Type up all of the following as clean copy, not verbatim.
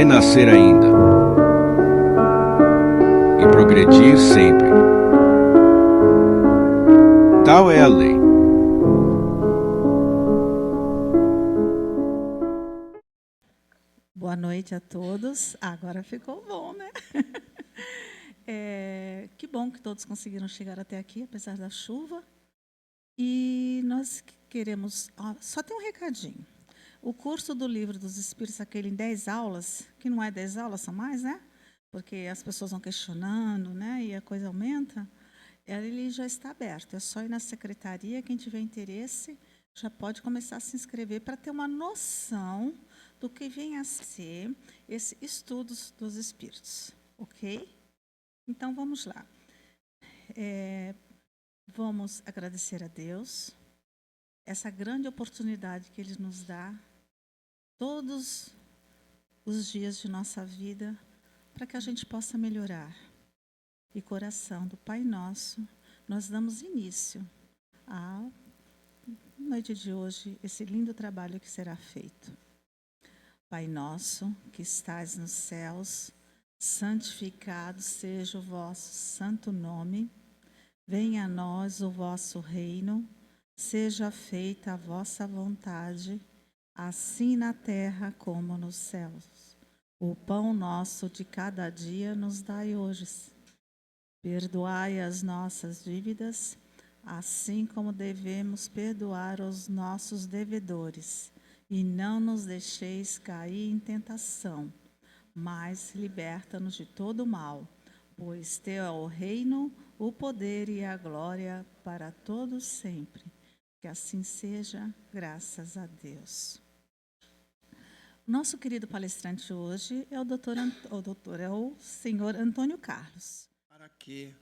renascer ainda e progredir sempre. Tal é a lei. Boa noite a todos. Agora ficou bom, né? Que bom que todos conseguiram chegar até aqui, apesar da chuva. E nós queremos... só tem um recadinho. O curso do Livro dos Espíritos, aquele em 10 aulas, que não é 10 aulas, são mais, né? Porque as pessoas vão questionando, né? E a coisa aumenta. Ele já está aberto. É só ir na secretaria, quem tiver interesse já pode começar a se inscrever para ter uma noção do que vem a ser esse estudos dos espíritos, ok? Então, vamos lá. Vamos agradecer a Deus essa grande oportunidade que Ele nos dá todos os dias de nossa vida para que a gente possa melhorar. E coração do Pai Nosso, nós damos início à noite de hoje, esse lindo trabalho que será feito. Pai nosso, que estais nos céus, santificado seja o vosso santo nome. Venha a nós o vosso reino, seja feita a vossa vontade, assim na terra como nos céus. O pão nosso de cada dia nos dai hoje. Perdoai as nossas dívidas, assim como devemos perdoar os nossos devedores. E não nos deixeis cair em tentação, mas liberta-nos de todo mal, pois teu é o reino, o poder e a glória para todos sempre. Que assim seja, graças a Deus. Nosso querido palestrante hoje é o senhor Antônio Carlos. Para que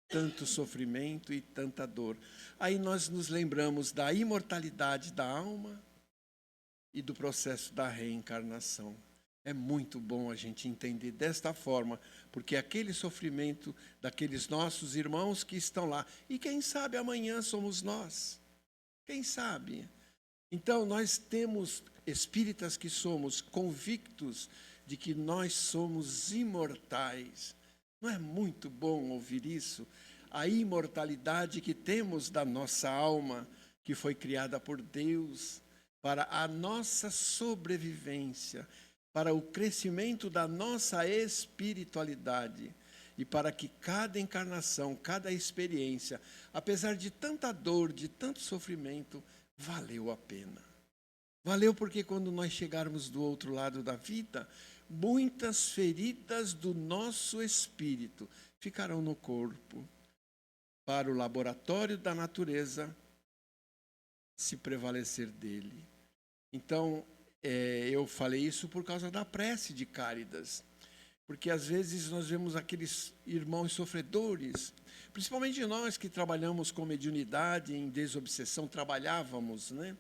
tanto sofrimento e tanta dor? Aí nós nos lembramos da imortalidade da alma e do processo da reencarnação. É muito bom a gente entender desta forma, porque aquele sofrimento daqueles nossos irmãos que estão lá, e quem sabe amanhã somos nós, quem sabe? Então nós temos espíritas que somos convictos de que nós somos imortais. Não é muito bom ouvir isso? A imortalidade que temos da nossa alma, que foi criada por Deus, para a nossa sobrevivência, para o crescimento da nossa espiritualidade e para que cada encarnação, cada experiência, apesar de tanta dor, de tanto sofrimento, valeu a pena. Valeu porque quando nós chegarmos do outro lado da vida, muitas feridas do nosso espírito ficarão no corpo, para o laboratório da natureza se prevalecer dele. Então, eu falei isso por causa da prece de Cáridas, porque às vezes nós vemos aqueles irmãos sofredores, principalmente nós que trabalhamos com mediunidade, em desobsessão, trabalhávamos, né?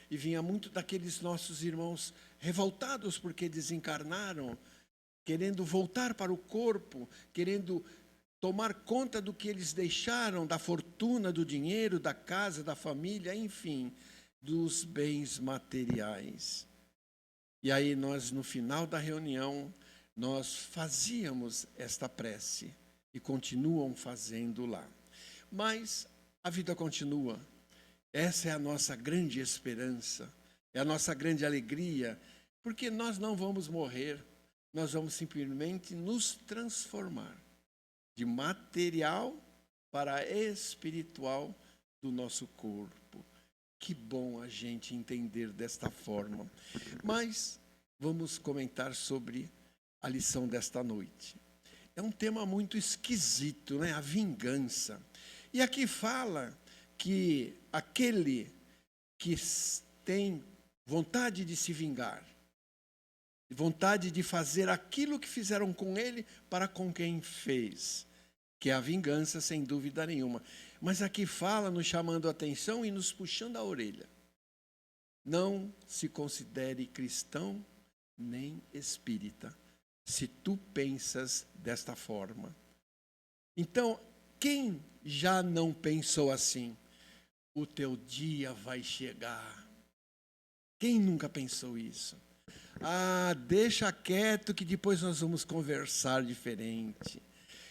E vinha muito daqueles nossos irmãos revoltados porque desencarnaram, querendo voltar para o corpo, querendo tomar conta do que eles deixaram, da fortuna, do dinheiro, da casa, da família, enfim, dos bens materiais. E aí nós, no final da reunião, nós fazíamos esta prece e continuam fazendo lá. Mas a vida continua. Essa é a nossa grande esperança, é a nossa grande alegria, porque nós não vamos morrer, nós vamos simplesmente nos transformar de material para espiritual do nosso corpo. Que bom a gente entender desta forma. Mas vamos comentar sobre a lição desta noite. É um tema muito esquisito, né? A vingança. E aqui fala que aquele que tem vontade de se vingar, vontade de fazer aquilo que fizeram com ele para com quem fez, que é a vingança, sem dúvida nenhuma. Mas aqui fala, nos chamando a atenção e nos puxando a orelha. Não se considere cristão nem espírita, se tu pensas desta forma. Então, quem já não pensou assim? O teu dia vai chegar. Quem nunca pensou isso? Ah, deixa quieto que depois nós vamos conversar diferente.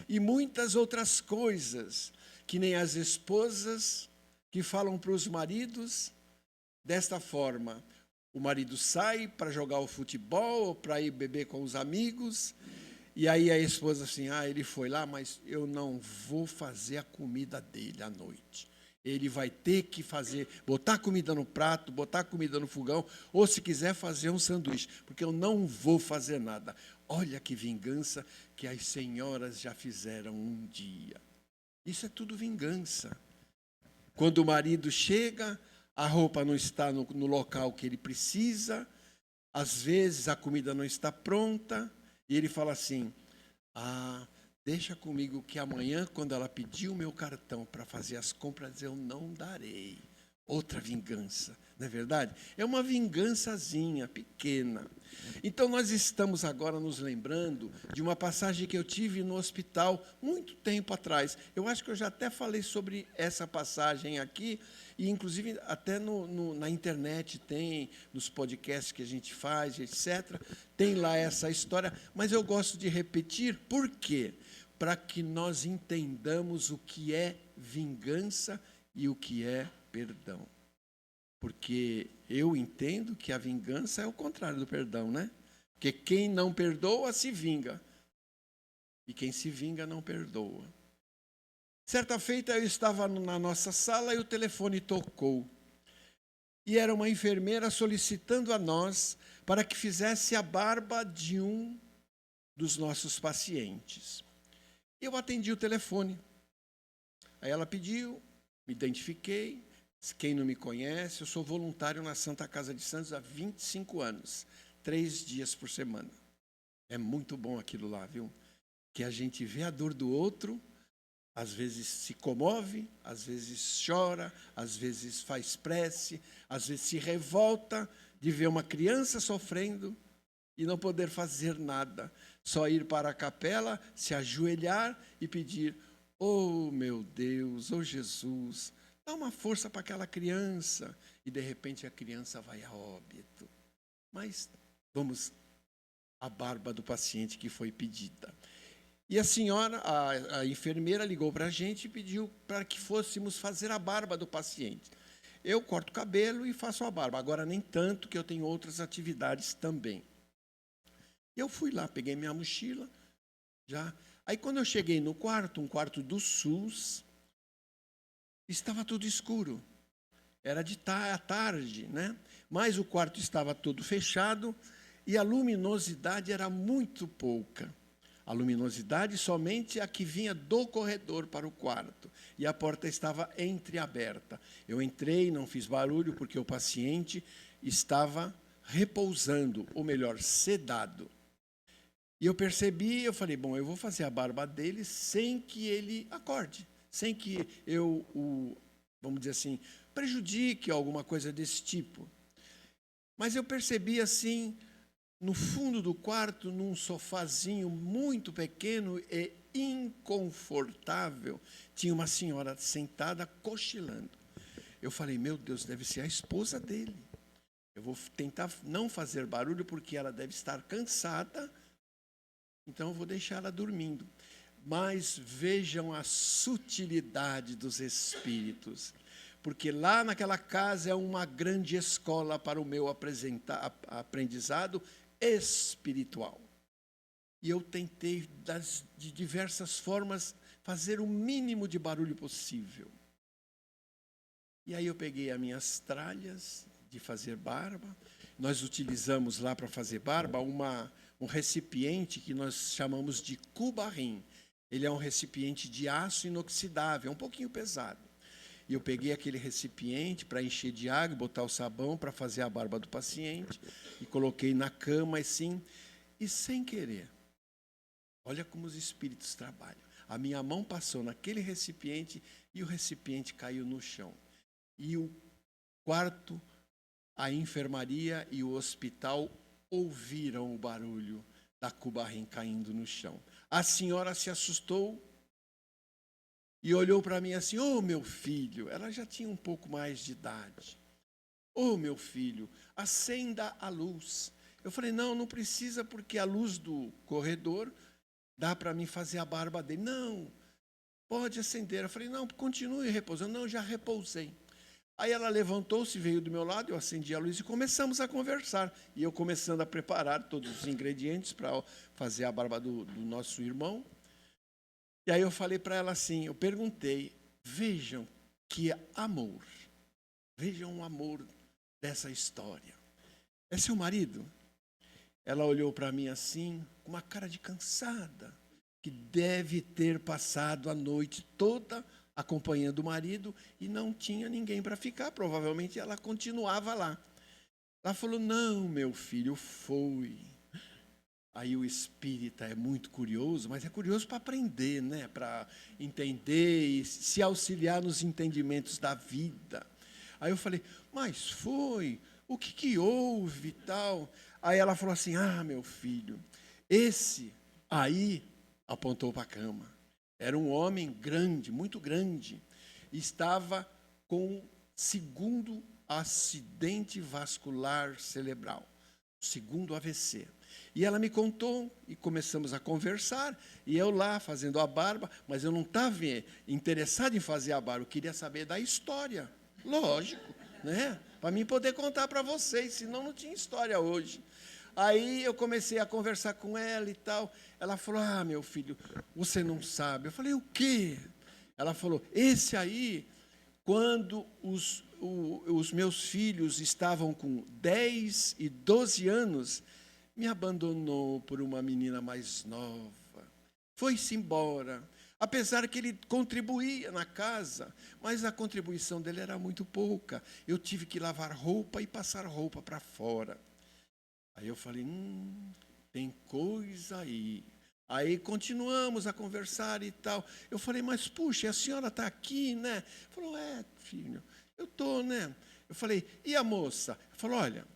E muitas outras coisas, que nem as esposas que falam para os maridos desta forma. O marido sai para jogar o futebol, ou para ir beber com os amigos, e aí a esposa assim, ele foi lá, mas eu não vou fazer a comida dele à noite. Ele vai ter que fazer, botar comida no prato, botar comida no fogão, ou se quiser fazer um sanduíche, porque eu não vou fazer nada. Olha que vingança que as senhoras já fizeram um dia. Isso é tudo vingança. Quando o marido chega, a roupa não está no local que ele precisa, às vezes a comida não está pronta, e ele fala assim, deixa comigo que amanhã, quando ela pedir o meu cartão para fazer as compras, eu não darei. Outra vingança, não é verdade? É uma vingançazinha, pequena. Então, nós estamos agora nos lembrando de uma passagem que eu tive no hospital muito tempo atrás. Eu acho que eu já até falei sobre essa passagem aqui, e inclusive até na internet tem, nos podcasts que a gente faz, etc., tem lá essa história, mas eu gosto de repetir, por quê? Para que nós entendamos o que é vingança e o que é perdão. Porque eu entendo que a vingança é o contrário do perdão, né? Porque quem não perdoa se vinga. E quem se vinga não perdoa. Certa feita eu estava na nossa sala e o telefone tocou. E era uma enfermeira solicitando a nós para que fizesse a barba de um dos nossos pacientes. Eu atendi o telefone. Aí ela pediu, me identifiquei. Quem não me conhece, eu sou voluntário na Santa Casa de Santos há 25 anos, 3 dias por semana. É muito bom aquilo lá, viu? Que a gente vê a dor do outro, às vezes se comove, às vezes chora, às vezes faz prece, às vezes se revolta de ver uma criança sofrendo e não poder fazer nada. Só ir para a capela, se ajoelhar e pedir, oh meu Deus, oh Jesus, dá uma força para aquela criança. E de repente a criança vai a óbito. Mas vamos à barba do paciente que foi pedida. E a senhora, a enfermeira, ligou para a gente e pediu para que fôssemos fazer a barba do paciente. Eu corto o cabelo e faço a barba. Agora nem tanto, que eu tenho outras atividades também. Eu fui lá, peguei minha mochila, já. Aí quando eu cheguei no quarto, um quarto do SUS, estava tudo escuro. Era de tarde, né? Mas o quarto estava todo fechado e a luminosidade era muito pouca. A luminosidade somente a que vinha do corredor para o quarto. E a porta estava entreaberta. Eu entrei, não fiz barulho, porque o paciente estava repousando, ou melhor, sedado. E eu percebi, eu falei, bom, eu vou fazer a barba dele sem que ele acorde, sem que eu vamos dizer assim, prejudique alguma coisa desse tipo. Mas eu percebi assim, no fundo do quarto, num sofazinho muito pequeno e inconfortável, tinha uma senhora sentada cochilando. Eu falei, meu Deus, deve ser a esposa dele. Eu vou tentar não fazer barulho porque ela deve estar cansada, então eu vou deixar ela dormindo. Mas vejam a sutilidade dos espíritos. Porque lá naquela casa é uma grande escola para o meu aprendizado espiritual. E eu tentei, de diversas formas, fazer o mínimo de barulho possível. E aí eu peguei as minhas tralhas de fazer barba. Nós utilizamos lá para fazer barba um recipiente que nós chamamos de cubarrim. Ele é um recipiente de aço inoxidável, é um pouquinho pesado. E eu peguei aquele recipiente para encher de água, botar o sabão para fazer a barba do paciente, e coloquei na cama, assim, e sem querer. Olha como os espíritos trabalham. A minha mão passou naquele recipiente e o recipiente caiu no chão. E o quarto, a enfermaria e o hospital ouviram o barulho da cubarrim caindo no chão. A senhora se assustou e olhou para mim assim, oh, meu filho, ela já tinha um pouco mais de idade. Oh, meu filho, acenda a luz. Eu falei, não, não precisa, porque a luz do corredor dá para mim fazer a barba dele. Não, pode acender. Eu falei, não, continue repousando. Não, já repousei. Aí ela levantou-se, veio do meu lado, eu acendi a luz e começamos a conversar. E eu começando a preparar todos os ingredientes para fazer a barba do nosso irmão. E aí eu falei para ela assim, eu perguntei, vejam que amor, vejam o amor dessa história. É seu marido? Ela olhou para mim assim, com uma cara de cansada, que deve ter passado a noite toda acompanhando o marido e não tinha ninguém para ficar. Provavelmente ela continuava lá. Ela falou, não, meu filho, foi. Aí o espírita é muito curioso, mas é curioso para aprender, né? Para entender e se auxiliar nos entendimentos da vida. Aí eu falei, mas foi? O que houve e tal? Aí ela falou assim, meu filho, esse aí, apontou para a cama, era um homem grande, muito grande, estava com segundo acidente vascular cerebral, segundo AVC. E ela me contou, e começamos a conversar, e eu lá fazendo a barba, mas eu não estava interessado em fazer a barba, eu queria saber da história, lógico, né? Para mim poder contar para vocês, senão não tinha história hoje. Aí eu comecei a conversar com ela e tal. Ela falou, meu filho, você não sabe. Eu falei, o quê? Ela falou, esse aí, quando os meus filhos estavam com 10 e 12 anos, me abandonou por uma menina mais nova. Foi-se embora. Apesar que ele contribuía na casa, mas a contribuição dele era muito pouca. Eu tive que lavar roupa e passar roupa para fora. Aí eu falei, tem coisa aí. Aí continuamos a conversar e tal. Eu falei, mas puxa, a senhora está aqui, né? Falou, filho, eu estou, né? Eu falei, e a moça? Ele falou, olha,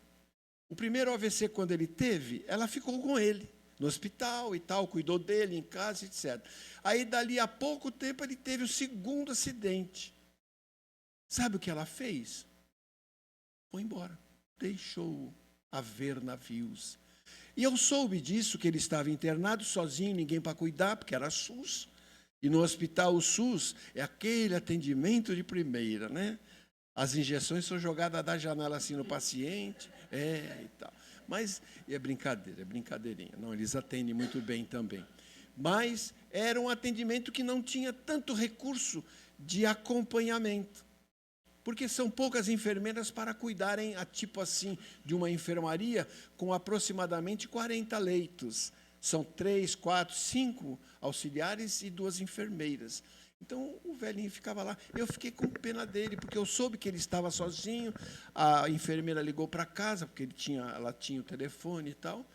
o primeiro AVC, quando ele teve, ela ficou com ele no hospital e tal, cuidou dele em casa, etc. Aí, dali a pouco tempo, ele teve o segundo acidente. Sabe o que ela fez? Foi embora, deixou a ver navios. E eu soube disso, que ele estava internado sozinho, ninguém para cuidar, porque era SUS. E no hospital, o SUS é aquele atendimento de primeira, né? As injeções são jogadas da janela assim no paciente, e tal. Mas é brincadeira, é brincadeirinha. Não, eles atendem muito bem também. Mas era um atendimento que não tinha tanto recurso de acompanhamento. Porque são poucas enfermeiras para cuidarem, tipo assim, de uma enfermaria com aproximadamente 40 leitos. São 3, 4, 5 auxiliares e 2 enfermeiras. Então, o velhinho ficava lá. Eu fiquei com pena dele, porque eu soube que ele estava sozinho. A enfermeira ligou para casa, porque ela tinha o telefone e tal.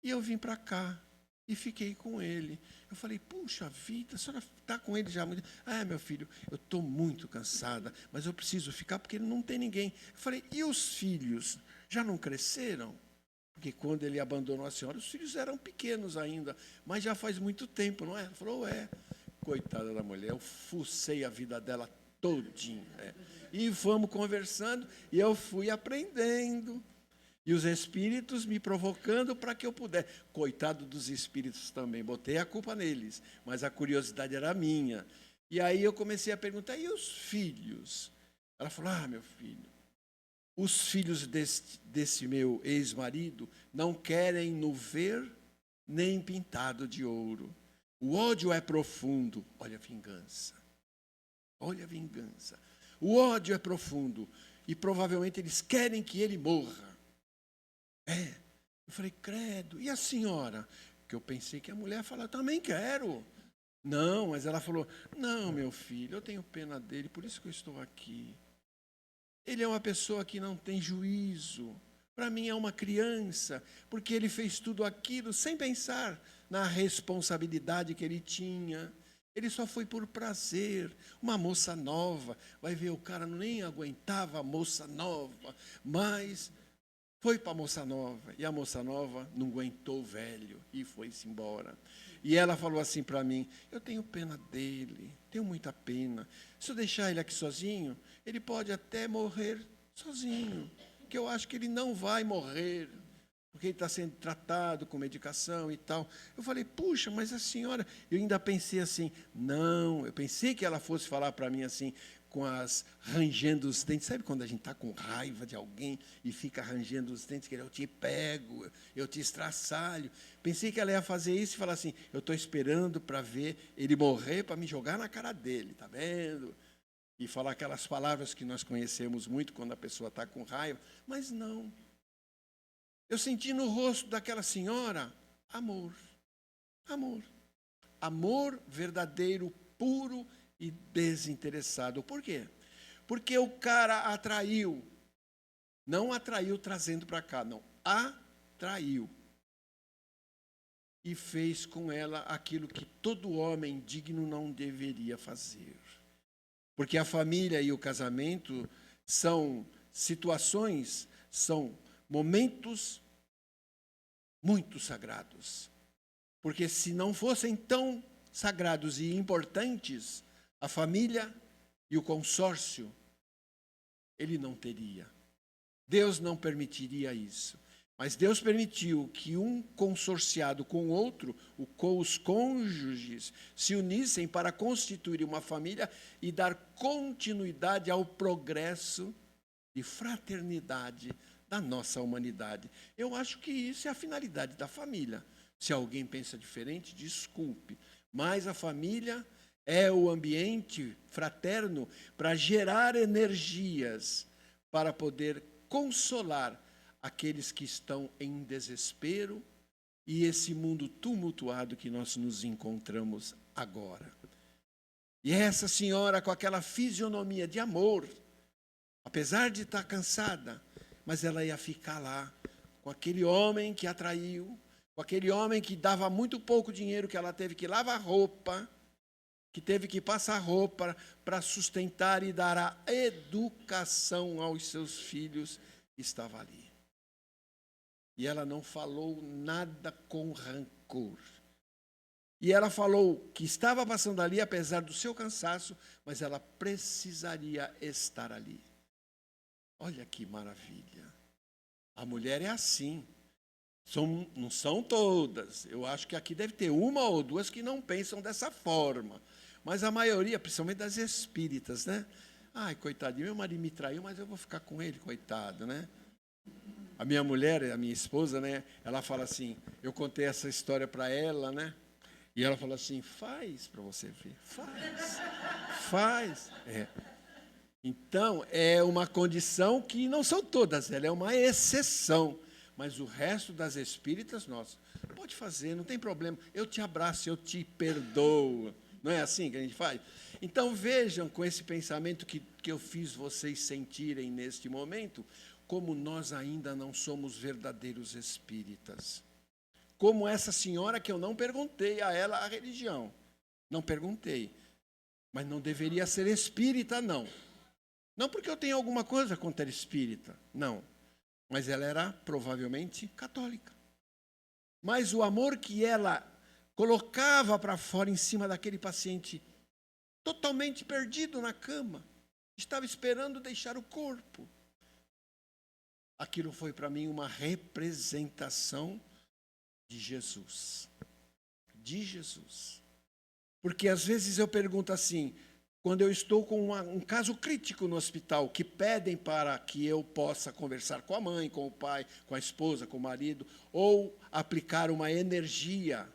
E eu vim para cá e fiquei com ele. Eu falei, puxa vida, a senhora está com ele já muito. Meu filho, eu estou muito cansada, mas eu preciso ficar porque não tem ninguém. Eu falei, e os filhos? Já não cresceram? Porque quando ele abandonou a senhora, os filhos eram pequenos ainda, mas já faz muito tempo, não é? Ela falou, coitada da mulher, eu fucei a vida dela todinha. E fomos conversando, e eu fui aprendendo. E os espíritos me provocando para que eu pudesse. Coitado dos espíritos também, botei a culpa neles, mas a curiosidade era minha. E aí eu comecei a perguntar, e os filhos? Ela falou, meu filho, os filhos desse meu ex-marido não querem no ver nem pintado de ouro. O ódio é profundo. Olha a vingança. Olha a vingança. O ódio é profundo. E provavelmente eles querem que ele morra. Eu falei, credo. E a senhora? Que eu pensei que a mulher ia falar, também quero. Não, mas ela falou, não, meu filho, eu tenho pena dele, por isso que eu estou aqui. Ele é uma pessoa que não tem juízo. Para mim é uma criança, porque ele fez tudo aquilo sem pensar na responsabilidade que ele tinha. Ele só foi por prazer. Uma moça nova, vai ver, o cara nem aguentava a moça nova, mas foi para a moça nova, e a moça nova não aguentou o velho e foi-se embora. E ela falou assim para mim, eu tenho pena dele, tenho muita pena. Se eu deixar ele aqui sozinho, ele pode até morrer sozinho, que eu acho que ele não vai morrer, porque ele está sendo tratado com medicação e tal. Eu falei, puxa, mas a senhora... Eu ainda pensei assim, não, eu pensei que ela fosse falar para mim assim, rangendo os dentes. Sabe quando a gente está com raiva de alguém e fica rangendo os dentes, que eu te pego, eu te estraçalho. Pensei que ela ia fazer isso e falar assim, eu estou esperando para ver ele morrer, para me jogar na cara dele, está vendo? E falar aquelas palavras que nós conhecemos muito quando a pessoa está com raiva. Mas não. Eu senti no rosto daquela senhora amor. Amor. Amor verdadeiro, puro e desinteressado. Por quê? Porque o cara atraiu. Não atraiu trazendo para cá, não. Atraiu. E fez com ela aquilo que todo homem digno não deveria fazer. Porque a família e o casamento são situações, são momentos muito sagrados. Porque se não fossem tão sagrados e importantes, a família e o consórcio, ele não teria. Deus não permitiria isso. Mas Deus permitiu que um consorciado com o outro, os cônjuges, se unissem para constituir uma família e dar continuidade ao progresso de fraternidade da nossa humanidade. Eu acho que isso é a finalidade da família. Se alguém pensa diferente, desculpe. Mas a família é o ambiente fraterno para gerar energias, para poder consolar aqueles que estão em desespero e esse mundo tumultuado que nós nos encontramos agora. E essa senhora com aquela fisionomia de amor, apesar de estar cansada, mas ela ia ficar lá, com aquele homem que atraiu, com aquele homem que dava muito pouco dinheiro, que ela teve que lavar roupa, que teve que passar roupa para sustentar e dar a educação aos seus filhos, estava ali. E ela não falou nada com rancor. E ela falou que estava passando ali, apesar do seu cansaço, mas ela precisaria estar ali. Olha que maravilha. A mulher é assim. Não são todas. Eu acho que aqui deve ter uma ou duas que não pensam dessa forma. Mas a maioria, principalmente das espíritas, né? Ai, coitadinho, meu marido me traiu, mas eu vou ficar com ele, coitado, né? A minha mulher, a minha esposa, né? Ela fala assim, eu contei essa história para ela, né? E ela falou assim, faz para você ver, faz. É. Então, é uma condição que não são todas, ela é uma exceção. Mas o resto das espíritas, nossa, pode fazer, não tem problema. Eu te abraço, eu te perdoo. Não é assim que a gente faz? Então, vejam com esse pensamento que eu fiz vocês sentirem neste momento, como nós ainda não somos verdadeiros espíritas. Como essa senhora que eu não perguntei a ela a religião. Não perguntei. Mas não deveria ser espírita, não. Não porque eu tenho alguma coisa contra espírita, não. Mas ela era provavelmente católica. Mas o amor que ela colocava para fora em cima daquele paciente totalmente perdido na cama, estava esperando deixar o corpo. Aquilo foi para mim uma representação de Jesus. De Jesus. Porque às vezes eu pergunto assim, quando eu estou com um caso crítico no hospital, que pedem para que eu possa conversar com a mãe, com o pai, com a esposa, com o marido, ou aplicar uma energia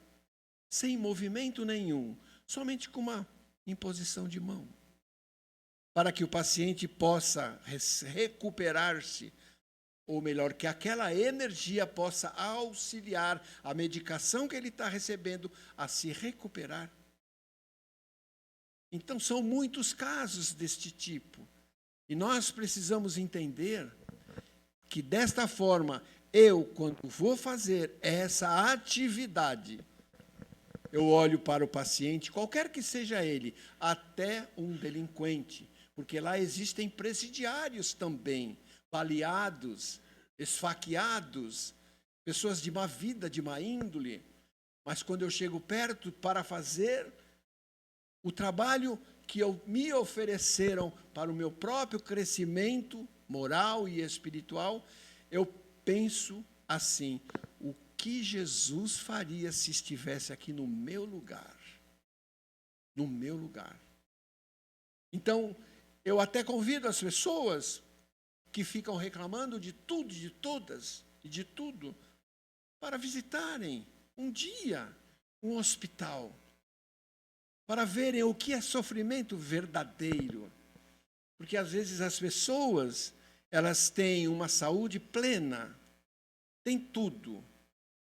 sem movimento nenhum, somente com uma imposição de mão, para que o paciente possa recuperar-se, ou melhor, que aquela energia possa auxiliar a medicação que ele está recebendo a se recuperar. Então, são muitos casos deste tipo. E nós precisamos entender que, desta forma, eu, quando vou fazer essa atividade, eu olho para o paciente, qualquer que seja ele, até um delinquente, porque lá existem presidiários também, baleados, esfaqueados, pessoas de má vida, de má índole. Mas quando eu chego perto para fazer o trabalho que me ofereceram para o meu próprio crescimento moral e espiritual, eu penso assim: o que Jesus faria se estivesse aqui no meu lugar? No meu lugar. Então, eu até convido as pessoas que ficam reclamando de tudo, de todas e de tudo, para visitarem um dia um hospital, para verem o que é sofrimento verdadeiro. Porque às vezes as pessoas, elas têm uma saúde plena, têm tudo,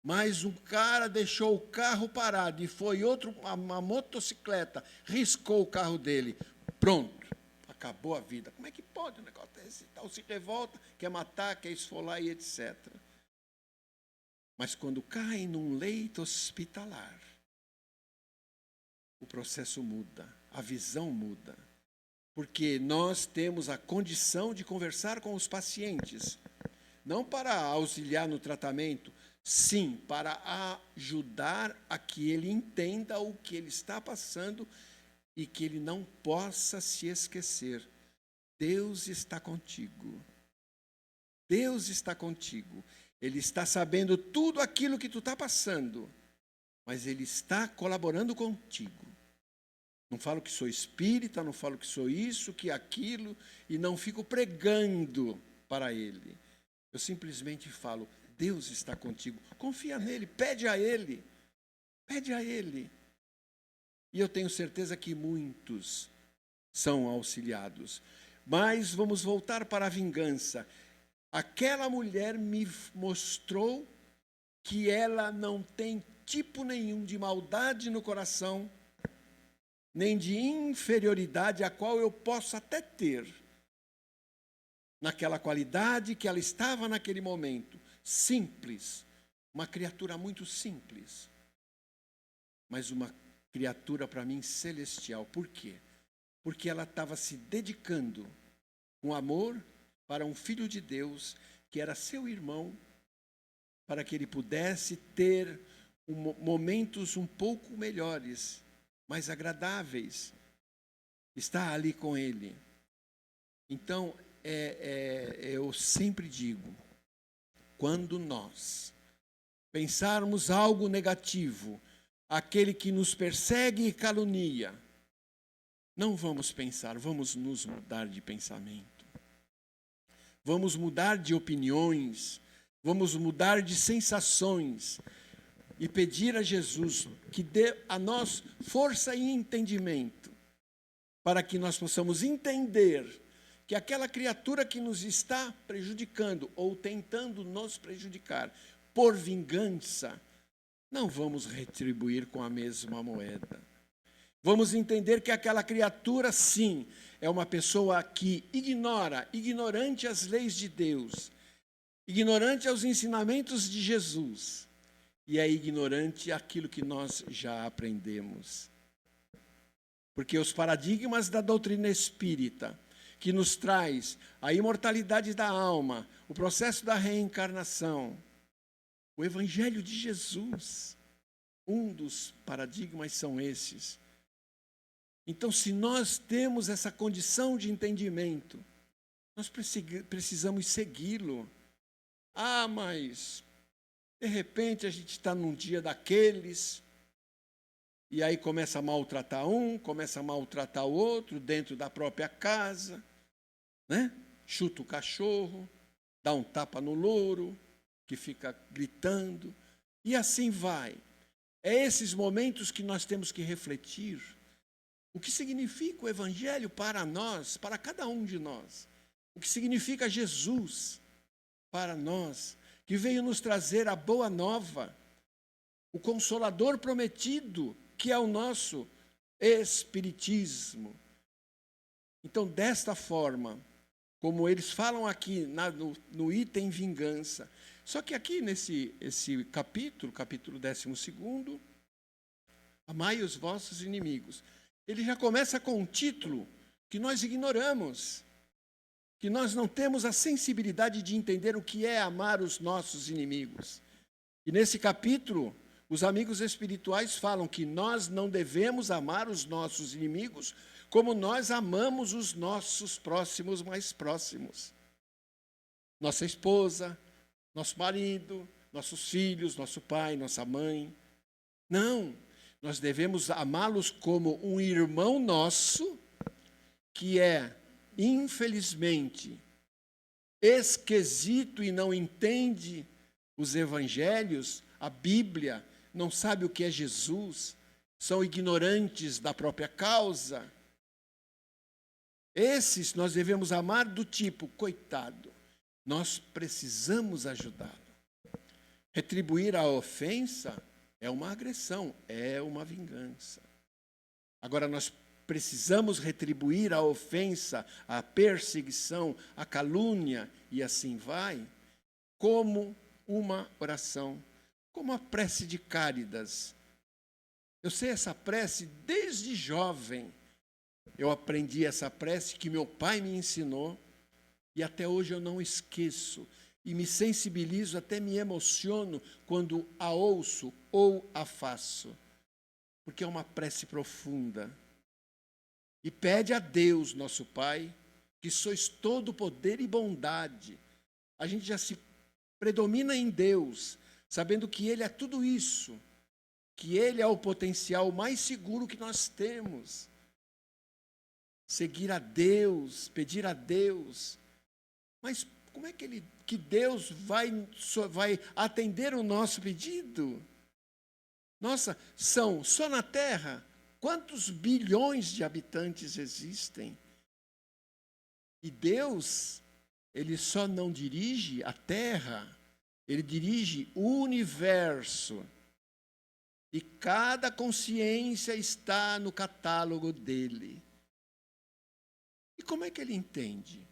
mas um cara deixou o carro parado e foi outro, uma motocicleta, riscou o carro dele. Pronto, acabou a vida. Como é que pode um negócio desse? Tal, se revolta, quer matar, quer esfolar e etc. Mas quando cai num leito hospitalar, o processo muda, a visão muda. Porque nós temos a condição de conversar com os pacientes, não para auxiliar no tratamento, sim, para ajudar a que ele entenda o que ele está passando e que ele não possa se esquecer. Deus está contigo. Deus está contigo. Ele está sabendo tudo aquilo que tu está passando, mas Ele está colaborando contigo. Não falo que sou espírita, não falo que sou isso, que aquilo, e não fico pregando para Ele. Eu simplesmente falo: Deus está contigo. Confia nele, pede a Ele. Pede a Ele. E eu tenho certeza que muitos são auxiliados. Mas vamos voltar para a vingança. Aquela mulher me mostrou que ela não tem tipo nenhum de maldade no coração, nem de inferioridade, a qual eu posso até ter, naquela qualidade que ela estava naquele momento. Simples, uma criatura muito simples, mas uma criatura para mim celestial. Por quê? Porque ela estava se dedicando com amor para um filho de Deus, que era seu irmão, para que ele pudesse ter momentos um pouco melhores, mais agradáveis, estar ali com ele. Então, eu sempre digo, quando nós pensarmos algo negativo, aquele que nos persegue e calunia, não vamos pensar, vamos nos mudar de pensamento. Vamos mudar de opiniões, vamos mudar de sensações e pedir a Jesus que dê a nós força e entendimento para que nós possamos entender que aquela criatura que nos está prejudicando ou tentando nos prejudicar por vingança, não vamos retribuir com a mesma moeda. Vamos entender que aquela criatura, sim, é uma pessoa que ignorante as leis de Deus, ignorante aos ensinamentos de Jesus, e é ignorante aquilo que nós já aprendemos. Porque os paradigmas da doutrina espírita, que nos traz a imortalidade da alma, o processo da reencarnação, o Evangelho de Jesus, um dos paradigmas são esses. Então, se nós temos essa condição de entendimento, nós precisamos segui-lo. Ah, mas, de repente, a gente está num dia daqueles, e aí começa a maltratar um, começa a maltratar o outro, dentro da própria casa, né? Chuta o cachorro, dá um tapa no louro, que fica gritando, e assim vai. É esses momentos que nós temos que refletir. O que significa o Evangelho para nós, para cada um de nós? O que significa Jesus para nós, que veio nos trazer a boa nova, o Consolador prometido, que é o nosso Espiritismo. Então, desta forma, como eles falam aqui no item vingança, só que aqui nesse capítulo 12, amai os vossos inimigos, ele já começa com um título que nós ignoramos, que nós não temos a sensibilidade de entender o que é amar os nossos inimigos. E nesse capítulo, os amigos espirituais falam que nós não devemos amar os nossos inimigos como nós amamos os nossos próximos mais próximos. Nossa esposa, nosso marido, nossos filhos, nosso pai, nossa mãe. Não, nós devemos amá-los como um irmão nosso que é, infelizmente, esquisito e não entende os evangelhos, a Bíblia, não sabe o que é Jesus, são ignorantes da própria causa. Esses nós devemos amar do tipo, coitado, nós precisamos ajudá-lo. Retribuir a ofensa é uma agressão, é uma vingança. Agora, nós precisamos retribuir a ofensa, a perseguição, a calúnia, e assim vai, como uma oração, como a prece de Cáritas. Eu sei essa prece desde jovem. Eu aprendi essa prece que meu pai me ensinou, e até hoje eu não esqueço. E me sensibilizo, até me emociono quando a ouço ou a faço. Porque é uma prece profunda. E pede a Deus, nosso Pai, que sois todo poder e bondade. A gente já se predomina em Deus, sabendo que Ele é tudo isso, que Ele é o potencial mais seguro que nós temos. Seguir a Deus, pedir a Deus. Mas como é que Deus vai atender o nosso pedido? Nossa, só na Terra, quantos bilhões de habitantes existem? E Deus, Ele só não dirige a Terra, Ele dirige o universo. E cada consciência está no catálogo dele. E como é que Ele entende?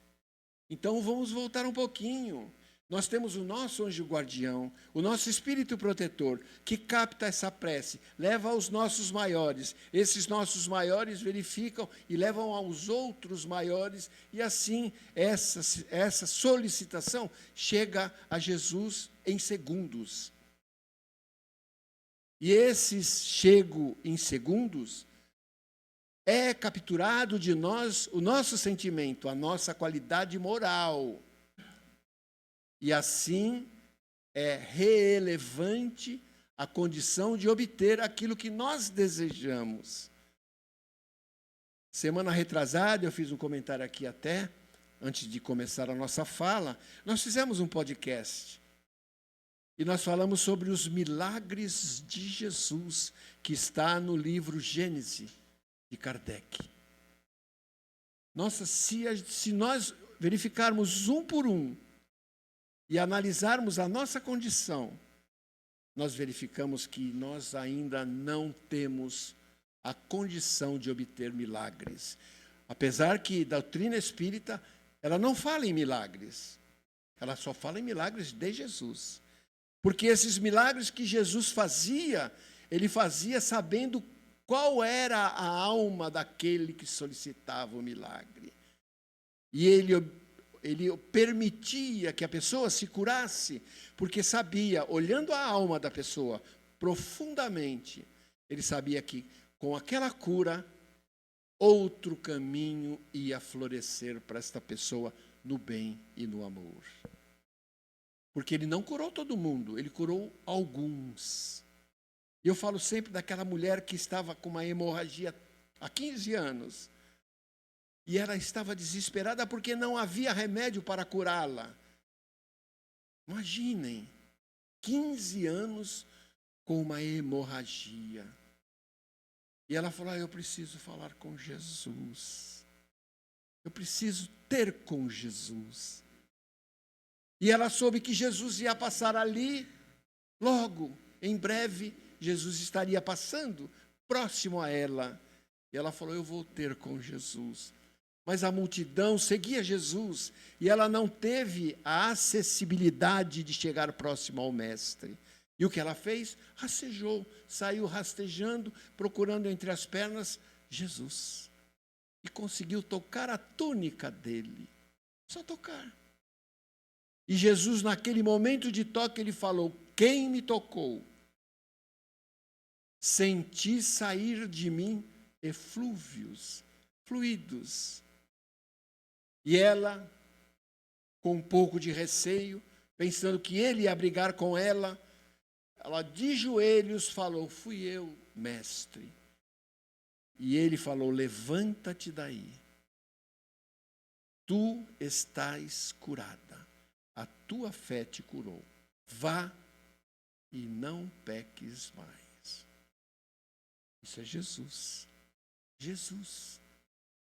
Então vamos voltar um pouquinho. Nós temos o nosso anjo guardião, o nosso espírito protetor, que capta essa prece, leva aos nossos maiores. Esses nossos maiores verificam e levam aos outros maiores, e assim essa solicitação chega a Jesus em segundos. E esses chego em segundos é capturado de nós o nosso sentimento, a nossa qualidade moral. E assim é relevante a condição de obter aquilo que nós desejamos. Semana retrasada, eu fiz um comentário aqui até, antes de começar a nossa fala, nós fizemos um podcast. E nós falamos sobre os milagres de Jesus, que está no livro Gênesis, de Kardec. Nossa, se nós verificarmos um por um, e analisarmos a nossa condição, nós verificamos que nós ainda não temos a condição de obter milagres. Apesar que a doutrina espírita, ela não fala em milagres. Ela só fala em milagres de Jesus. Porque esses milagres que Jesus fazia, ele fazia sabendo qual era a alma daquele que solicitava o milagre. E ele permitia que a pessoa se curasse, porque sabia, olhando a alma da pessoa profundamente, ele sabia que com aquela cura, outro caminho ia florescer para esta pessoa no bem e no amor. Porque ele não curou todo mundo, ele curou alguns. E eu falo sempre daquela mulher que estava com uma hemorragia há 15 anos. E ela estava desesperada porque não havia remédio para curá-la. Imaginem, 15 anos com uma hemorragia. E ela falou, eu preciso falar com Jesus. Eu preciso ter com Jesus. E ela soube que Jesus ia passar ali, logo, em breve, Jesus estaria passando próximo a ela. E ela falou, eu vou ter com Jesus. Mas a multidão seguia Jesus e ela não teve a acessibilidade de chegar próximo ao mestre. E o que ela fez? Rastejou, saiu rastejando, procurando entre as pernas Jesus. E conseguiu tocar a túnica dele. Só tocar. E Jesus, naquele momento de toque, ele falou, quem me tocou? Senti sair de mim eflúvios, fluidos. E ela, com um pouco de receio, pensando que ele ia brigar com ela. Ela de joelhos falou: fui eu, mestre. E ele falou: levanta-te daí. Tu estás curada. A tua fé te curou. Vá e não peques mais. Isso é Jesus. Jesus.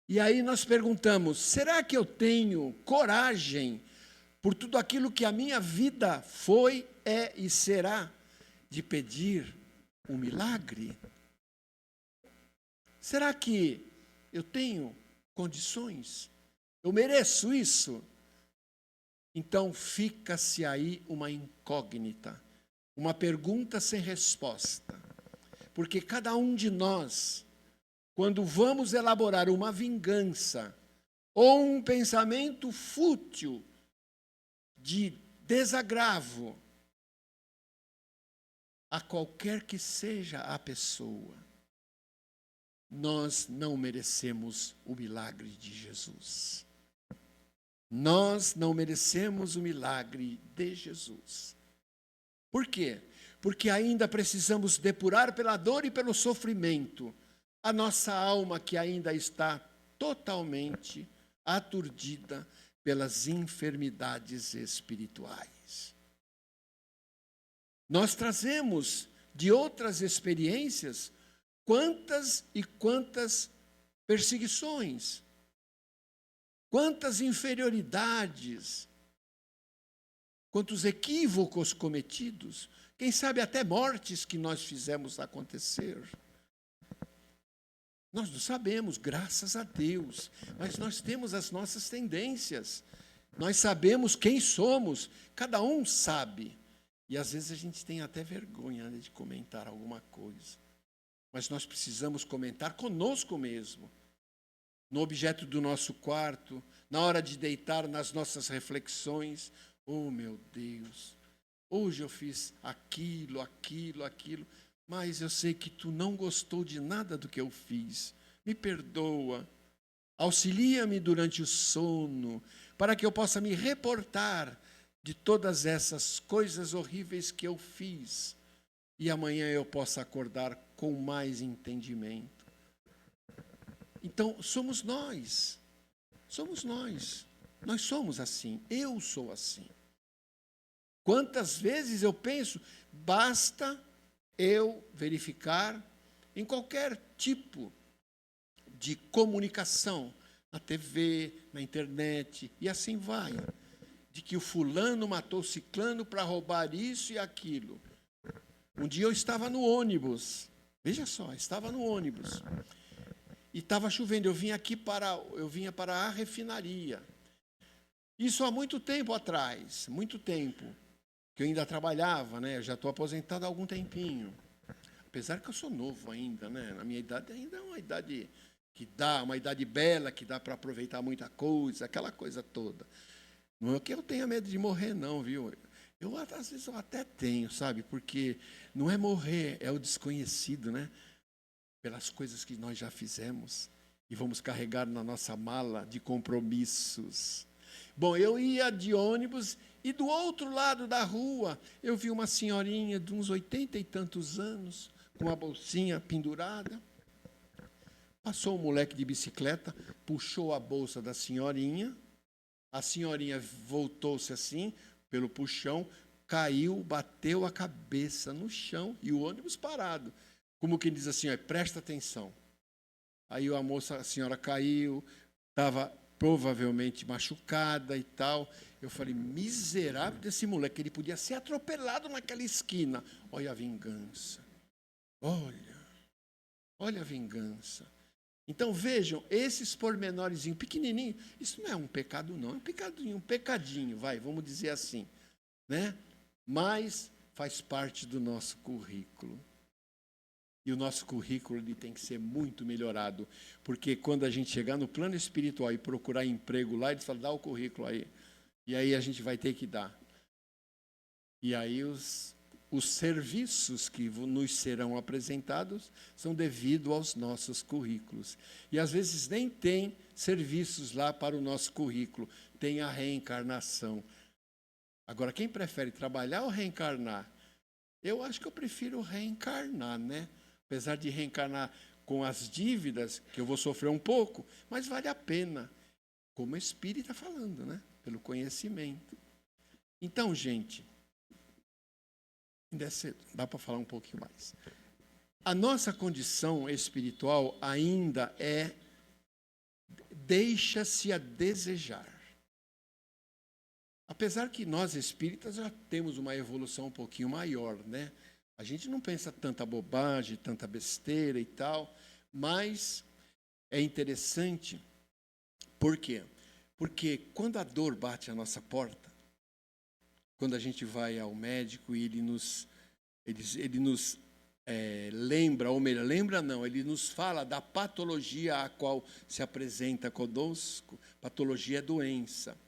E aí nós perguntamos: será que eu tenho coragem, por tudo aquilo que a minha vida foi, é e será, de pedir um milagre? Será que eu tenho condições? Eu mereço isso? Então fica-se aí uma incógnita, uma pergunta sem resposta. Porque cada um de nós, quando vamos elaborar uma vingança ou um pensamento fútil de desagravo a qualquer que seja a pessoa, nós não merecemos o milagre de Jesus. Nós não merecemos o milagre de Jesus. Por quê? Porque ainda precisamos depurar pela dor e pelo sofrimento a nossa alma, que ainda está totalmente aturdida pelas enfermidades espirituais. Nós trazemos de outras experiências quantas e quantas perseguições, quantas inferioridades, quantos equívocos cometidos, quem sabe até mortes que nós fizemos acontecer. Nós não sabemos, graças a Deus, mas nós temos as nossas tendências. Nós sabemos quem somos, cada um sabe. E às vezes a gente tem até vergonha de comentar alguma coisa. Mas nós precisamos comentar conosco mesmo, no objeto do nosso quarto, na hora de deitar, nas nossas reflexões. Oh, meu Deus, hoje eu fiz aquilo, mas eu sei que tu não gostou de nada do que eu fiz. Me perdoa. Auxilia-me durante o sono, para que eu possa me reportar de todas essas coisas horríveis que eu fiz. E amanhã eu possa acordar com mais entendimento. Então, somos nós. Nós somos assim. Eu sou assim. Quantas vezes eu penso, basta eu verificar em qualquer tipo de comunicação, na TV, na internet, e assim vai, de que o fulano matou o ciclano para roubar isso e aquilo. Um dia eu estava no ônibus, veja só, estava no ônibus, e estava chovendo, eu vinha para a refinaria. Isso há muito tempo atrás, muito tempo, que eu ainda trabalhava, né? Eu já estou aposentado há algum tempinho. Apesar que eu sou novo ainda, né? Na minha idade ainda é uma idade que dá, uma idade bela, que dá para aproveitar muita coisa, aquela coisa toda. Não é que eu tenha medo de morrer, não, viu? Às vezes eu até tenho, sabe? Porque não é morrer, é o desconhecido, né? Pelas coisas que nós já fizemos e vamos carregar na nossa mala de compromissos. Bom, eu ia de ônibus e do outro lado da rua eu vi uma senhorinha de uns 80 e tantos anos, com a bolsinha pendurada. Passou um moleque de bicicleta, puxou a bolsa da senhorinha, a senhorinha voltou-se assim, pelo puxão, caiu, bateu a cabeça no chão e o ônibus parado. Como quem diz assim, presta atenção. Aí a senhora caiu, estava provavelmente machucada e tal. Eu falei, miserável desse moleque, ele podia ser atropelado naquela esquina. Olha a vingança. Olha a vingança. Então, vejam, esses pormenores pequenininhos, isso não é um pecado, não. É um pecadinho, vamos dizer assim. Né? Mas faz parte do nosso currículo. E o nosso currículo ele tem que ser muito melhorado. Porque quando a gente chegar no plano espiritual e procurar emprego lá, eles falam, dá o currículo aí. E aí a gente vai ter que dar. E aí os serviços que nos serão apresentados são devido aos nossos currículos. E às vezes nem tem serviços lá para o nosso currículo, tem a reencarnação. Agora, quem prefere trabalhar ou reencarnar? Eu acho que eu prefiro reencarnar, né? Apesar de reencarnar com as dívidas, que eu vou sofrer um pouco, mas vale a pena. Como o Espírito está falando, né? Pelo conhecimento. Então, gente, ainda é cedo, dá para falar um pouquinho mais. A nossa condição espiritual ainda deixa-se a desejar. Apesar que nós espíritas já temos uma evolução um pouquinho maior, né? A gente não pensa tanta bobagem, tanta besteira e tal, mas é interessante. Por quê? Porque quando a dor bate à nossa porta, quando a gente vai ao médico e ele nos lembra, ou melhor, lembra não, ele nos fala da patologia a qual se apresenta conosco. Patologia é doença.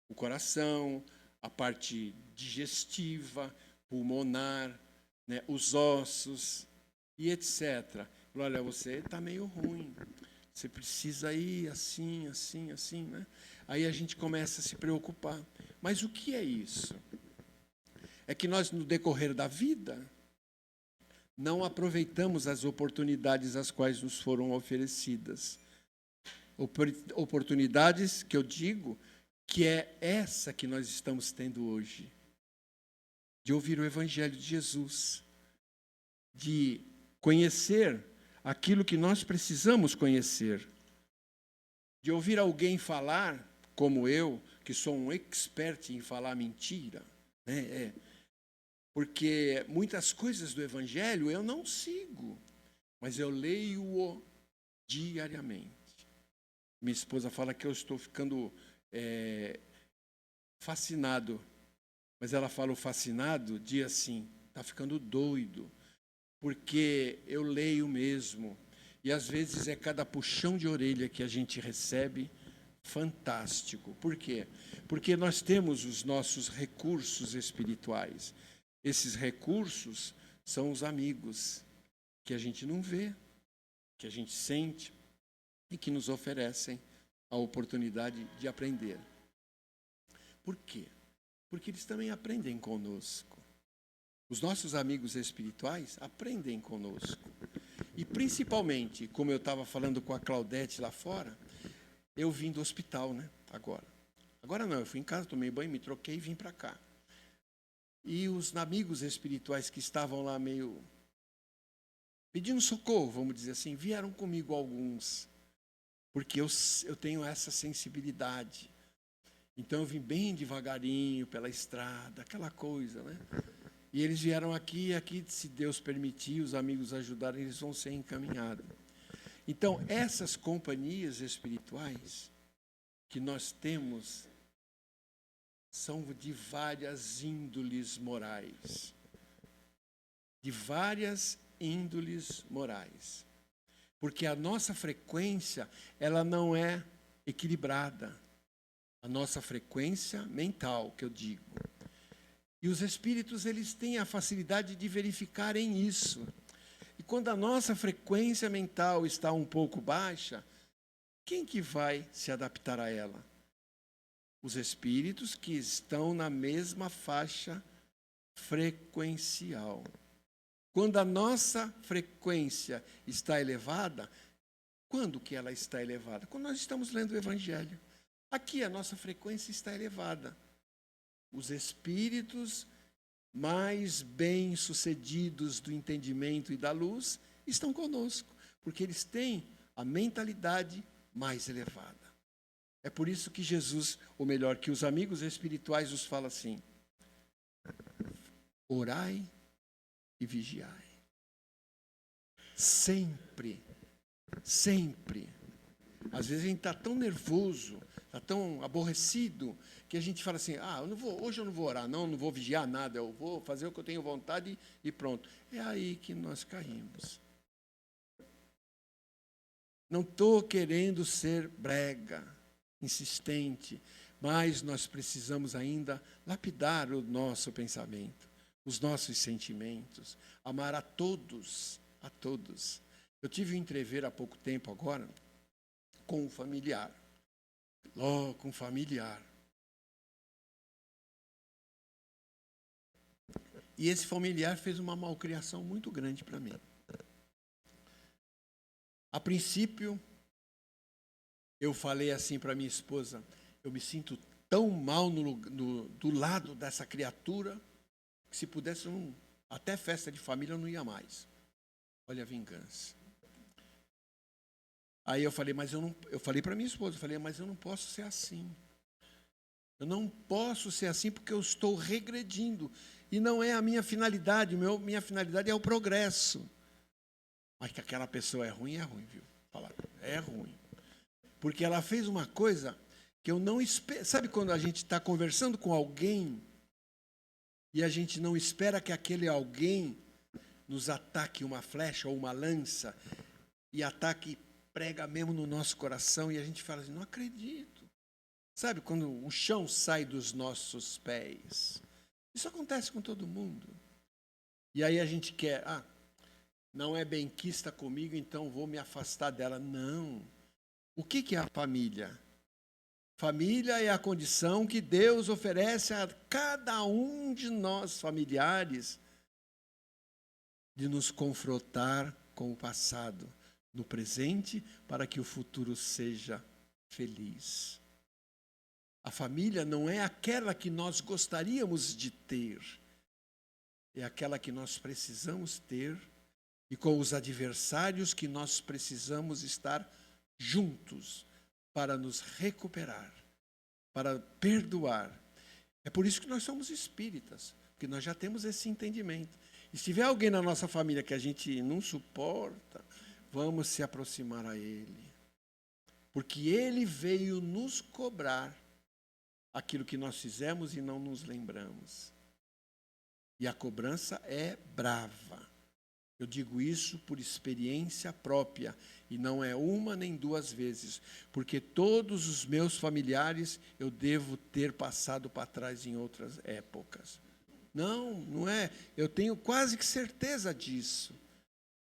O coração, a parte digestiva, pulmonar, né, os ossos e etc. Olha, você está meio ruim, você precisa ir assim, assim, assim, né? Aí a gente começa a se preocupar. Mas o que é isso? É que nós, no decorrer da vida, não aproveitamos as oportunidades as quais nos foram oferecidas. Oportunidades que eu digo que é essa que nós estamos tendo hoje, de ouvir o Evangelho de Jesus, de conhecer aquilo que nós precisamos conhecer, de ouvir alguém falar, como eu, que sou um expert em falar mentira, né? Porque muitas coisas do Evangelho eu não sigo, mas eu leio-o diariamente. Minha esposa fala que eu estou ficando fascinado, mas ela fala o fascinado, diz assim, está ficando doido, porque eu leio mesmo, e às vezes é cada puxão de orelha que a gente recebe, fantástico. Por quê? Porque nós temos os nossos recursos espirituais. Esses recursos são os amigos que a gente não vê, que a gente sente e que nos oferecem a oportunidade de aprender. Por quê? Porque eles também aprendem conosco. Os nossos amigos espirituais aprendem conosco. E principalmente, como eu estava falando com a Claudete lá fora, eu vim do hospital, né? Agora não, eu fui em casa, tomei banho, me troquei e vim para cá. E os amigos espirituais que estavam lá meio pedindo socorro, vamos dizer assim, vieram comigo alguns, porque eu tenho essa sensibilidade. Então eu vim bem devagarinho pela estrada, aquela coisa, né? E eles vieram aqui, se Deus permitir, os amigos ajudarem, eles vão ser encaminhados. Então, essas companhias espirituais que nós temos são de várias índoles morais. De várias índoles morais. Porque a nossa frequência, ela não é equilibrada. A nossa frequência mental, que eu digo. E os espíritos, eles têm a facilidade de verificarem isso. E quando a nossa frequência mental está um pouco baixa, quem que vai se adaptar a ela? Os espíritos que estão na mesma faixa frequencial. Quando a nossa frequência está elevada, quando que ela está elevada? Quando nós estamos lendo o Evangelho. Aqui a nossa frequência está elevada. Os espíritos mais bem-sucedidos do entendimento e da luz estão conosco, porque eles têm a mentalidade mais elevada. É por isso que Jesus, ou melhor, que os amigos espirituais nos falam assim: orai e vigiai. Sempre, sempre. Às vezes a gente está tão nervoso, está tão aborrecido, que a gente fala assim, hoje eu não vou orar, não vou vigiar nada, eu vou fazer o que eu tenho vontade e pronto. É aí que nós caímos. Não estou querendo ser brega, insistente, mas nós precisamos ainda lapidar o nosso pensamento, os nossos sentimentos, amar a todos, a todos. Eu tive um entrever há pouco tempo agora, com um familiar. Com um familiar. E esse familiar fez uma malcriação muito grande para mim. A princípio, eu falei assim para minha esposa, eu me sinto tão mal do lado dessa criatura, que se pudesse, até festa de família eu não ia mais. Olha a vingança. Aí eu falei, eu falei para minha esposa, mas eu não posso ser assim. Eu não posso ser assim porque eu estou regredindo. E não é a minha finalidade, minha finalidade é o progresso. Mas que aquela pessoa é ruim, viu? É ruim. Porque ela fez uma coisa que eu não espero. Sabe quando a gente está conversando com alguém e a gente não espera que aquele alguém nos ataque uma flecha ou uma lança e ataque, prega mesmo no nosso coração e a gente fala assim, não acredito. Sabe quando o chão sai dos nossos pés? Isso acontece com todo mundo. E aí a gente quer, não é benquista comigo, então vou me afastar dela. Não. O que é a família? Família é a condição que Deus oferece a cada um de nós, familiares, de nos confrontar com o passado, no presente, para que o futuro seja feliz. A família não é aquela que nós gostaríamos de ter, é aquela que nós precisamos ter e com os adversários que nós precisamos estar juntos para nos recuperar, para perdoar. É por isso que nós somos espíritas, porque nós já temos esse entendimento. E se tiver alguém na nossa família que a gente não suporta, vamos se aproximar a ele. Porque ele veio nos cobrar aquilo que nós fizemos e não nos lembramos. E a cobrança é brava. Eu digo isso por experiência própria, e não é uma nem duas vezes, porque todos os meus familiares eu devo ter passado para trás em outras épocas. Não é. Eu tenho quase que certeza disso.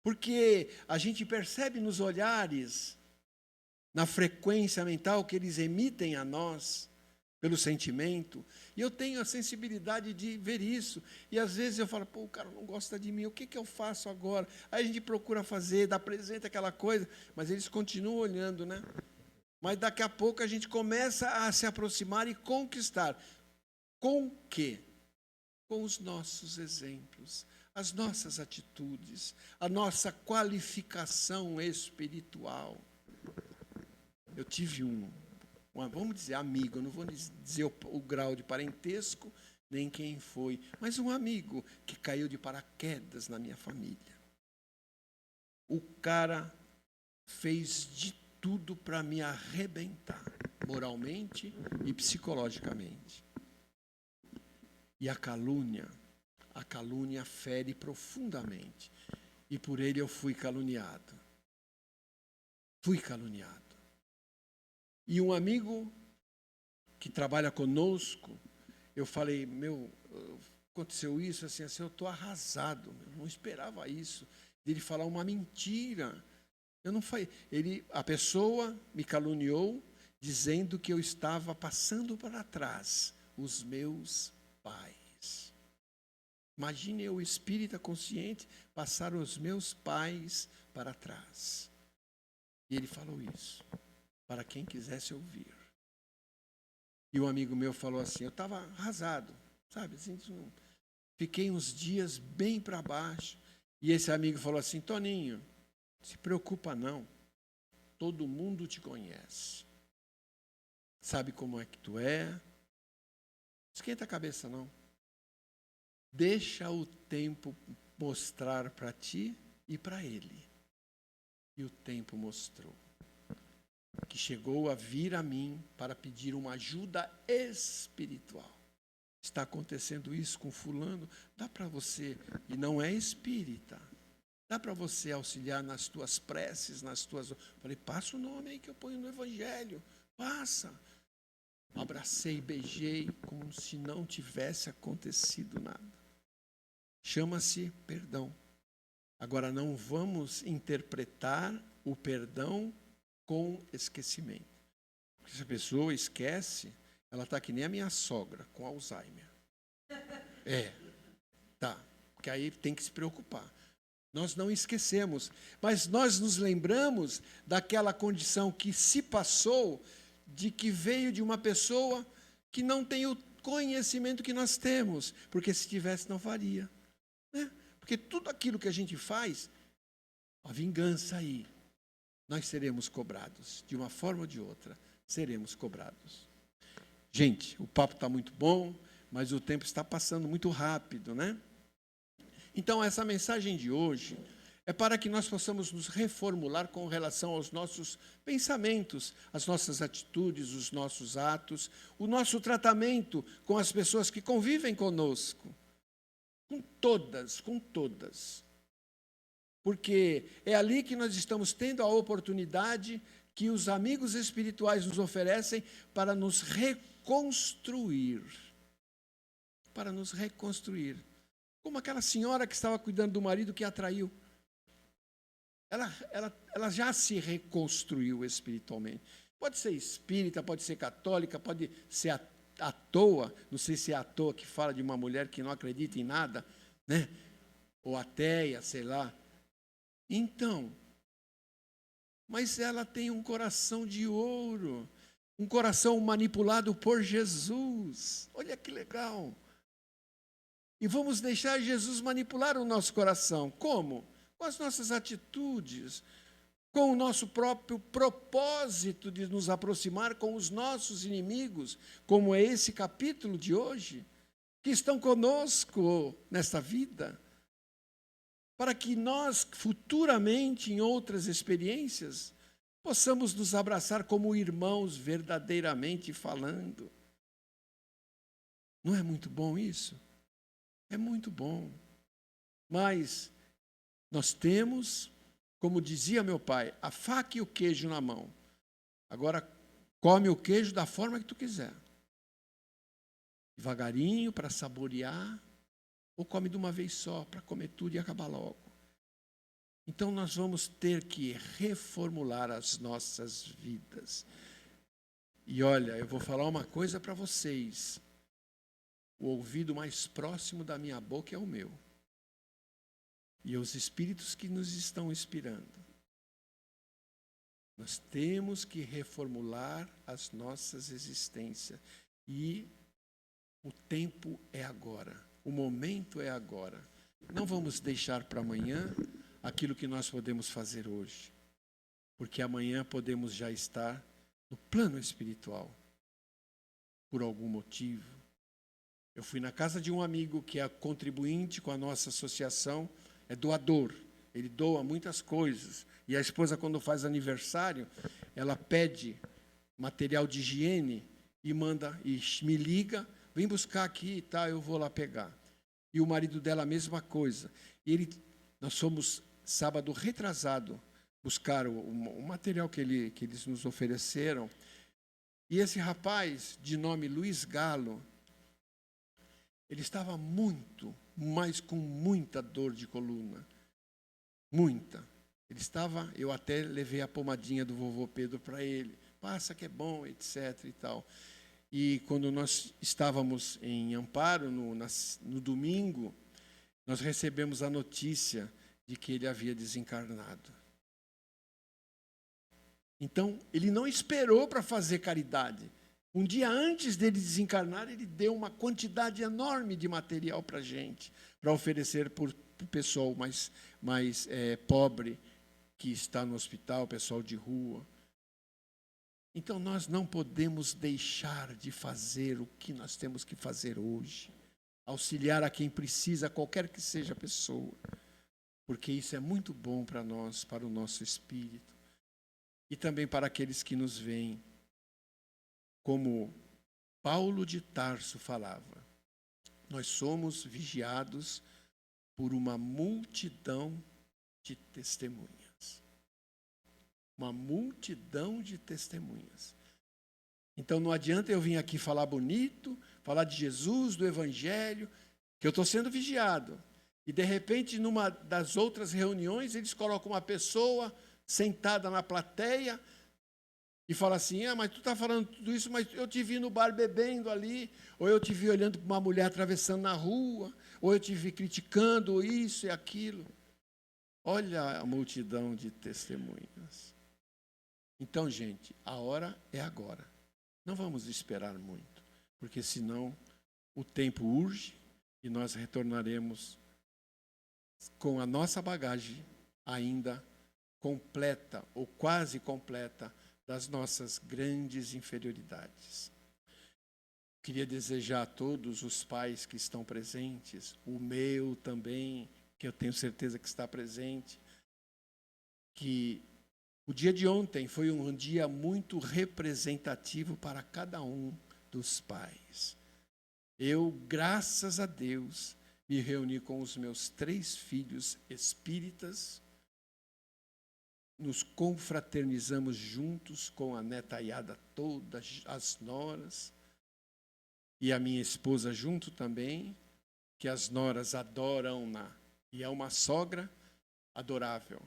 Porque a gente percebe nos olhares, na frequência mental que eles emitem a nós, pelo sentimento, e eu tenho a sensibilidade de ver isso, e às vezes eu falo, o cara não gosta de mim, o que eu faço agora? Aí a gente procura fazer, dá presente aquela coisa, mas eles continuam olhando, né? Mas daqui a pouco a gente começa a se aproximar e conquistar. Com o quê? Com os nossos exemplos, as nossas atitudes, a nossa qualificação espiritual. Eu tive vamos dizer, amigo, eu não vou dizer o grau de parentesco, nem quem foi, mas um amigo que caiu de paraquedas na minha família. O cara fez de tudo para me arrebentar, moralmente e psicologicamente. E a calúnia fere profundamente. E por ele eu fui caluniado. E um amigo que trabalha conosco, eu falei, aconteceu isso, assim, eu estou arrasado, não esperava isso. Ele falar uma mentira. A pessoa me caluniou, dizendo que eu estava passando para trás os meus pais. Imagine eu, espírita consciente, passar os meus pais para trás. E ele falou isso, para quem quisesse ouvir. E um amigo meu falou assim, eu estava arrasado, sabe? Assim, fiquei uns dias bem para baixo. E esse amigo falou assim, Toninho, não se preocupa não, todo mundo te conhece. Sabe como é que tu é? Não esquenta a cabeça não. Deixa o tempo mostrar para ti e para ele. E o tempo mostrou que chegou a vir a mim para pedir uma ajuda espiritual. Está acontecendo isso com fulano, dá para você, e não é espírita, dá para você auxiliar nas tuas preces, Falei, passa o nome aí que eu ponho no evangelho, passa. Abracei, beijei, como se não tivesse acontecido nada. Chama-se perdão. Agora, não vamos interpretar o perdão com esquecimento. Porque se a pessoa esquece, ela está que nem a minha sogra, com Alzheimer. Tá. porque aí tem que se preocupar. Nós não esquecemos, mas nós nos lembramos daquela condição que se passou, de que veio de uma pessoa que não tem o conhecimento que nós temos, porque se tivesse não faria, né? Porque tudo aquilo que a gente faz, a vingança aí, nós seremos cobrados, de uma forma ou de outra, seremos cobrados. Gente, o papo está muito bom, mas o tempo está passando muito rápido, né? Então, essa mensagem de hoje é para que nós possamos nos reformular com relação aos nossos pensamentos, as nossas atitudes, os nossos atos, o nosso tratamento com as pessoas que convivem conosco. Com todas, com todas. Porque é ali que nós estamos tendo a oportunidade que os amigos espirituais nos oferecem para nos reconstruir. Para nos reconstruir. Como aquela senhora que estava cuidando do marido que a traiu. Ela já se reconstruiu espiritualmente. Pode ser espírita, pode ser católica, pode ser à toa, não sei se é à toa que fala de uma mulher que não acredita em nada, né? Ou ateia, sei lá. Então, mas ela tem um coração de ouro, um coração manipulado por Jesus. Olha que legal. E vamos deixar Jesus manipular o nosso coração. Como? Com as nossas atitudes, com o nosso próprio propósito de nos aproximar com os nossos inimigos, como é esse capítulo de hoje, que estão conosco nesta vida, para que nós, futuramente, em outras experiências, possamos nos abraçar como irmãos, verdadeiramente falando. Não é muito bom isso? É muito bom. Mas nós temos, como dizia meu pai, a faca e o queijo na mão. Agora, come o queijo da forma que tu quiser. Devagarinho, para saborear, ou come de uma vez só, para comer tudo e acabar logo. Então, nós vamos ter que reformular as nossas vidas. E olha, eu vou falar uma coisa para vocês. O ouvido mais próximo da minha boca é o meu. E os espíritos que nos estão inspirando. Nós temos que reformular as nossas existências. E o tempo é agora. O momento é agora. Não vamos deixar para amanhã aquilo que nós podemos fazer hoje. Porque amanhã podemos já estar no plano espiritual. Por algum motivo. Eu fui na casa de um amigo que é contribuinte com a nossa associação, é doador, ele doa muitas coisas. E a esposa, quando faz aniversário, ela pede material de higiene e manda, e me liga, vem buscar aqui e tá, eu vou lá pegar. E o marido dela a mesma coisa. E nós fomos, sábado retrasado, buscar o material que eles nos ofereceram. E esse rapaz, de nome Luiz Galo, ele estava mas com muita dor de coluna. Muita. Ele estava, eu até levei a pomadinha do vovô Pedro para ele. Passa que é bom, etc. e tal. E quando nós estávamos em Amparo, no domingo, nós recebemos a notícia de que ele havia desencarnado. Então, ele não esperou para fazer caridade. Um dia antes dele desencarnar, ele deu uma quantidade enorme de material para a gente, para oferecer para o pessoal mais pobre que está no hospital, pessoal de rua. Então, nós não podemos deixar de fazer o que nós temos que fazer hoje. Auxiliar a quem precisa, qualquer que seja a pessoa. Porque isso é muito bom para nós, para o nosso espírito. E também para aqueles que nos veem. Como Paulo de Tarso falava, nós somos vigiados por uma multidão de testemunhas. Uma multidão de testemunhas. Então não adianta eu vir aqui falar bonito, falar de Jesus, do Evangelho, que eu estou sendo vigiado. E de repente, numa das outras reuniões, eles colocam uma pessoa sentada na plateia, e fala assim, mas tu está falando tudo isso, mas eu te vi no bar bebendo ali, ou eu te vi olhando para uma mulher atravessando na rua, ou eu te vi criticando isso e aquilo. Olha a multidão de testemunhas. Então, gente, a hora é agora. Não vamos esperar muito, porque senão o tempo urge e nós retornaremos com a nossa bagagem ainda completa ou quase completa das nossas grandes inferioridades. Queria desejar a todos os pais que estão presentes, o meu também, que eu tenho certeza que está presente, que o dia de ontem foi um dia muito representativo para cada um dos pais. Eu, graças a Deus, me reuni com os meus 3 filhos espíritas, nos confraternizamos juntos com a netaiada toda, as noras, e a minha esposa junto também, que as noras adoram-na, e é uma sogra adorável,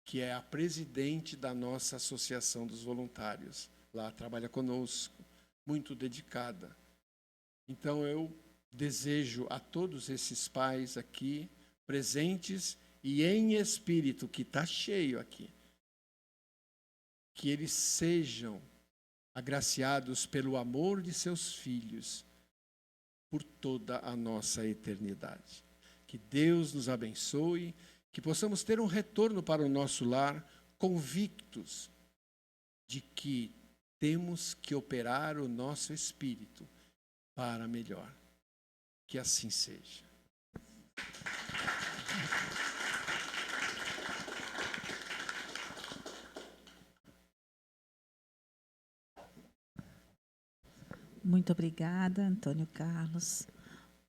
que é a presidente da nossa Associação dos Voluntários. Lá trabalha conosco, muito dedicada. Então eu desejo a todos esses pais aqui, presentes e em espírito, que está cheio aqui, que eles sejam agraciados pelo amor de seus filhos por toda a nossa eternidade. Que Deus nos abençoe, que possamos ter um retorno para o nosso lar convictos de que temos que operar o nosso espírito para melhor. Que assim seja. Muito obrigada, Antônio Carlos,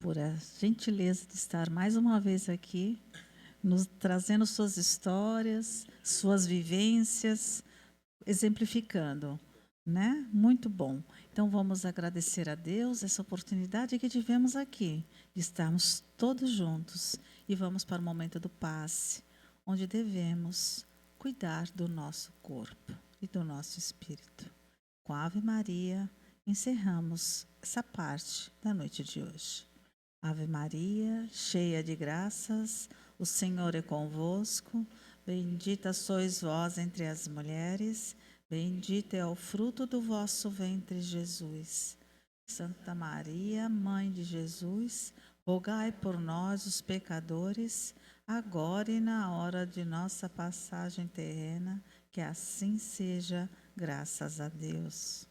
por a gentileza de estar mais uma vez aqui, nos trazendo suas histórias, suas vivências, exemplificando, né? Muito bom. Então vamos agradecer a Deus essa oportunidade que tivemos aqui, de estarmos todos juntos, e vamos para o momento do passe, onde devemos cuidar do nosso corpo e do nosso espírito. Com a Ave Maria, encerramos essa parte da noite de hoje. Ave Maria, cheia de graças, o Senhor é convosco. Bendita sois vós entre as mulheres, bendito é o fruto do vosso ventre, Jesus. Santa Maria, Mãe de Jesus, rogai por nós, os pecadores, agora e na hora de nossa passagem terrena, que assim seja, graças a Deus.